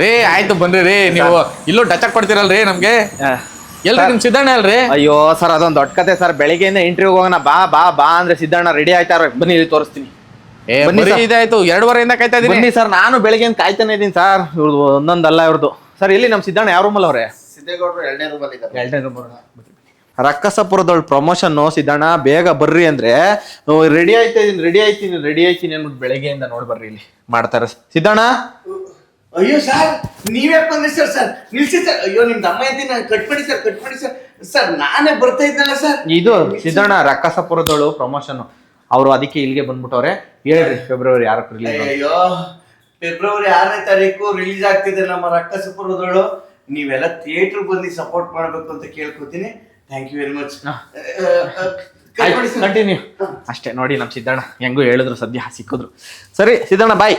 ರೀ ಆಯ್ತು ಬನ್ರಿ ರೀ ನೀವು ಇಲ್ಲೂ ಟಚ್ ಕೊಡ್ತೀರಲ್ರಿ ನಮ್ಗೆ. ಎಲ್ರಿ ನಿಮ್ ಸಿದ್ದಣ್ಣ ಅಲ್ರಿ? ಅಯ್ಯೋ ಸರ್ ಅದೊಂದು ದೊಡ್ಡ ಕತೆ ಸರ್. ಬೆಳಿಗ್ಗೆಯಿಂದ ಇಂಟರ್ವ್ಯೂ ಹೋಗೋಣ ಬಾ ಬಾ ಬಾ ಅಂದ್ರೆ ಸಿದ್ದಣ್ಣ ರೆಡಿ ಆಯ್ತಾರ. ಬನ್ನಿ ಇಲ್ಲಿ ತೋರಿಸ್ತೀನಿ. ಇದಾಯ್ತು 2 ವಾರದಿಂದ ಕಾಯ್ತಾ ಇದೀನಿ. ಬನ್ನಿ ಸರ್, ನಾನು ಬೆಳಿಗ್ಗೆ ಕಾಯ್ತಾನೆ ಇದ್ದೀನಿ ಸರ್. ಇವ್ರದ್ದು ಒಂದೊಂದಲ್ಲ ಇವ್ರದ್ದು. ಸರ್ ಇಲ್ಲಿ ನಮ್ಮ ಸಿದ್ದಣ್ಣ ಯಾವ ರೂಮಲ್ಲಿ ಅವ್ರೆ? ಸಿದ್ದೇಗೌಡರು 2ನೇ ರೂಮಲ್ಲಿ ಇದ್ದಾರೆ. 2ನೇ ರೂಮ್. ರಕ್ಕಸಪುರದೊಳ್ ಪ್ರಮೋಷನ್ ಸಿದ್ದಣ್ಣ ಬೇಗ ಬರ್ರಿ ಅಂದ್ರೆ ರೆಡಿ ಆಯ್ತೀನಿ ಅನ್ಬಿಟ್ಟು ಬೆಳಗ್ಗೆಯಿಂದ ನೋಡ್ಬರ್ರಿ ಇಲ್ಲಿ ಮಾಡ್ತಾರೆ ಸಿದ್ದಣ್ಣ. ಅಯ್ಯೋ ಸರ್, ನೀವೇ ಬಂದ್ರಿ ಸರ್ ನಿಲ್ಸಿ ಸರ್. ಅಯ್ಯೋ ನಿಮ್ದು ಅಮ್ಮ ಇದ್ದೀನಿ, ಕಟ್ಬಿಡಿ ಸರ್. ಸರ್ ನಾನೇ ಬರ್ತಾ ಇದ್ನಲ್ಲ ಸರ್. ಇದು ಸಿದ್ದಣ್ಣ ರಕ್ಕಸಪುರದೊಳು ಪ್ರಮೋಷನ್. ಅವರು ಅದಕ್ಕೆ ಇಲ್ಲಿಗೆ ಬಂದ್ಬಿಟ್ಟವ್ರೆ. ಹೇಳ್ರಿ ಫೆಬ್ರವರಿ 6ಕ್ಕೆ ರಿಲೀಸ್. ಅಯ್ಯೋ ಫೆಬ್ರವರಿ 6ನೇ ತಾರೀಕು ರಿಲೀಸ್ ಆಗ್ತಿದೆ ನಮ್ಮ ರಕ್ಕಸಪುರದೊಳು. ನೀವೆಲ್ಲ ಥಿಯೇಟರ್ ಬಂದು ಸಪೋರ್ಟ್ ಮಾಡ್ಬೇಕು ಅಂತ ಕೇಳ್ಕೊತೀನಿ. Thank you very much. Continue ಅಷ್ಟೇ ನೋಡಿ. ನಮ್ಮ ಸಿದ್ದಣ್ಣ ಹೆಂಗೂ ಹೇಳಿದ್ರು, ಸದ್ಯ ಸಿಕ್ಕಿದ್ರು. ಸರಿ ಸಿದ್ದಣ್ಣ ಬಾಯ್.